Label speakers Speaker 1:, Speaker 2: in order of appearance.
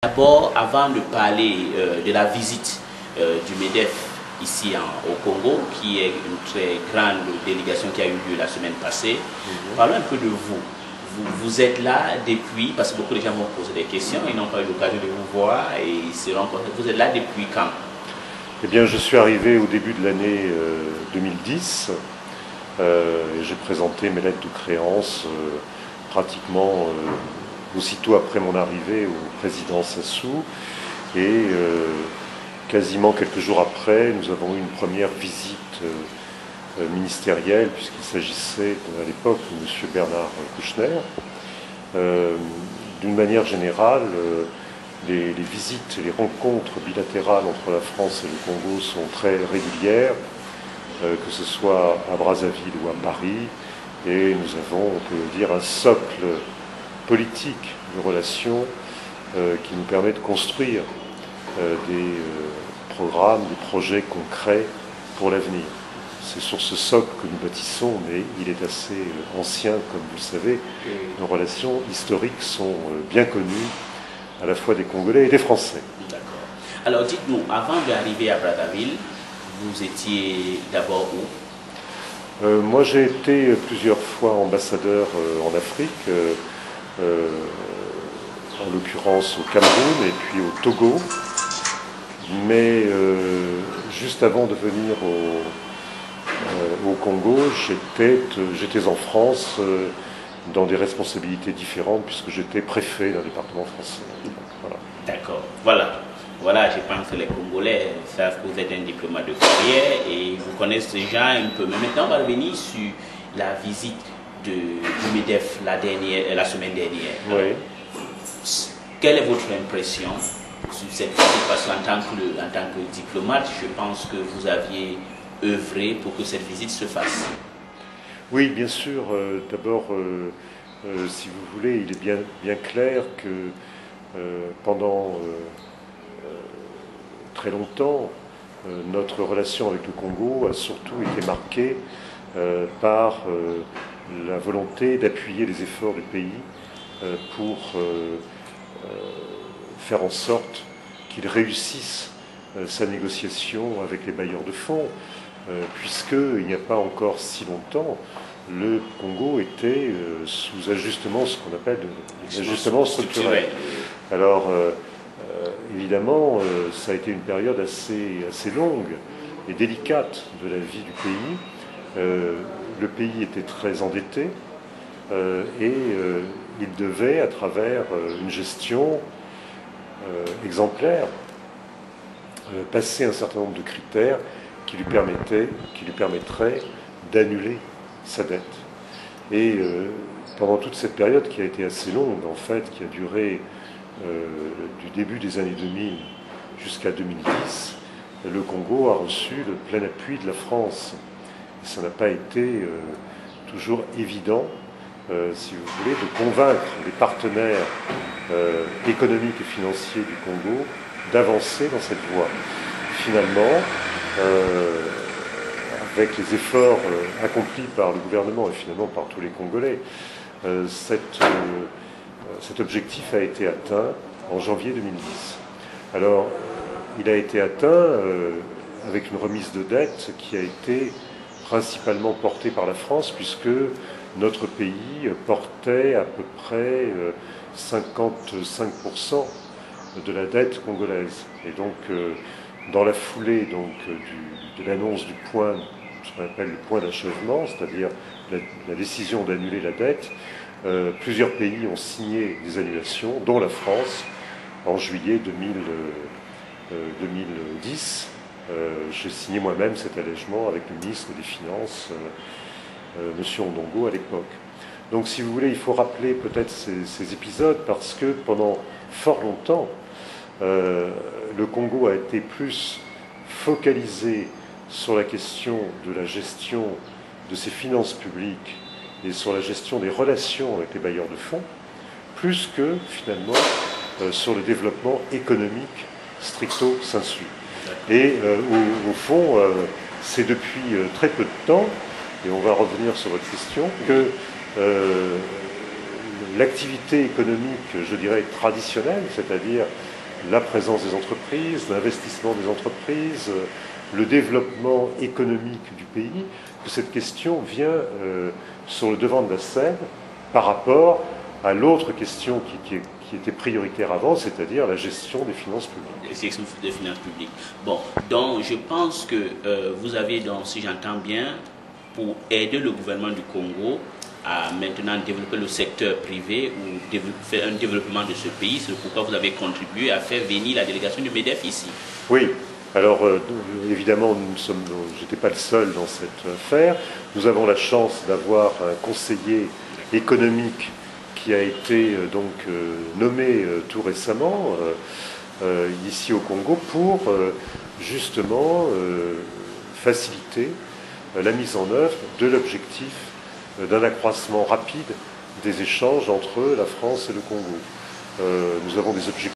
Speaker 1: D'abord, avant de parler de la visite du MEDEF ici au Congo, qui est une très grande délégation qui a eu lieu la semaine passée, parlons un peu de vous. Vous êtes là depuis, parce que beaucoup de gens vont poser des questions, ils n'ont pas eu l'occasion de vous voir et ils se rencontrent. Vous êtes là depuis quand?
Speaker 2: Eh bien, je suis arrivé au début de l'année 2010 et j'ai présenté mes lettres de créance pratiquement aussitôt après mon arrivée au président Sassou et quasiment quelques jours après, nous avons eu une première visite ministérielle puisqu'il s'agissait à l'époque de M. Bernard Kouchner. D'une manière générale, les visites, les rencontres bilatérales entre la France et le Congo sont très régulières, que ce soit à Brazzaville ou à Paris, et nous avons, on peut le dire, un socle politique de relations qui nous permet de construire des programmes, des projets concrets pour l'avenir. C'est sur ce socle que nous bâtissons, mais il est assez ancien, comme vous le savez. Nos relations historiques sont bien connues, à la fois des Congolais et des Français.
Speaker 1: D'accord. Alors dites-nous, avant d'arriver à Brazzaville, vous étiez d'abord où?
Speaker 2: Moi j'ai été plusieurs fois ambassadeur en Afrique, en l'occurrence au Cameroun et puis au Togo. Mais juste avant de venir au Congo, j'étais en France dans des responsabilités différentes puisque j'étais préfet d'un département français. Voilà.
Speaker 1: D'accord. Voilà, je pense que les Congolais savent que vous êtes un diplomate de carrière et vous connaissent déjà un peu. Mais maintenant, on va revenir sur la visite du MEDEF la semaine dernière.
Speaker 2: Oui.
Speaker 1: Quelle est votre impression sur cette visite? Parce qu'en tant que diplomate, je pense que vous aviez œuvré pour que cette visite se fasse.
Speaker 2: Oui, bien sûr. D'abord, si vous voulez, il est bien clair que pendant très longtemps, notre relation avec le Congo a surtout été marquée par la volonté d'appuyer les efforts du pays pour faire en sorte qu'il réussisse sa négociation avec les bailleurs de fonds, puisqu'il n'y a pas encore si longtemps, le Congo était sous ajustement, ce qu'on appelle ajustement structurel. Alors, évidemment, ça a été une période assez longue et délicate de la vie du pays. Le pays était très endetté et il devait, à travers une gestion exemplaire, passer un certain nombre de critères qui lui permettraient d'annuler sa dette. Et pendant toute cette période qui a été assez longue, en fait, qui a duré du début des années 2000 jusqu'à 2010, le Congo a reçu le plein appui de la France. Et ça n'a pas été toujours évident, si vous voulez, de convaincre les partenaires économiques et financiers du Congo d'avancer dans cette voie. Finalement, avec les efforts accomplis par le gouvernement et finalement par tous les Congolais, cet objectif a été atteint en janvier 2010. Alors, il a été atteint avec une remise de dette qui a été principalement portée par la France, puisque notre pays portait à peu près 55% de la dette congolaise. Et donc, dans la foulée de l'annonce du point, ce qu'on appelle le point d'achèvement, c'est-à-dire la décision d'annuler la dette, plusieurs pays ont signé des annulations, dont la France, en juillet 2010. J'ai signé moi-même cet allègement avec le ministre des Finances, M. Ondongo, à l'époque. Donc, si vous voulez, il faut rappeler peut-être ces épisodes parce que pendant fort longtemps, le Congo a été plus focalisé sur la question de la gestion de ses finances publiques et sur la gestion des relations avec les bailleurs de fonds, plus que, finalement, sur le développement économique stricto sensu. Et au fond, c'est depuis très peu de temps, et on va revenir sur votre question, que l'activité économique, je dirais, traditionnelle, c'est-à-dire la présence des entreprises, l'investissement des entreprises, le développement économique du pays, que cette question vient sur le devant de la scène par rapport à l'autre question qui était prioritaire avant, c'est-à-dire la gestion des finances publiques.
Speaker 1: La gestion des finances publiques. Bon, donc je pense que vous avez, donc, si j'entends bien, pour aider le gouvernement du Congo à maintenant développer le secteur privé ou faire un développement de ce pays, c'est pourquoi vous avez contribué à faire venir la délégation du MEDEF ici.
Speaker 2: Oui. Alors, évidemment, je n'étais pas le seul dans cette affaire. Nous avons la chance d'avoir un conseiller économique qui a été nommé tout récemment ici au Congo pour justement faciliter la mise en œuvre de l'objectif d'un accroissement rapide des échanges entre la France et le Congo. Nous avons des objectifs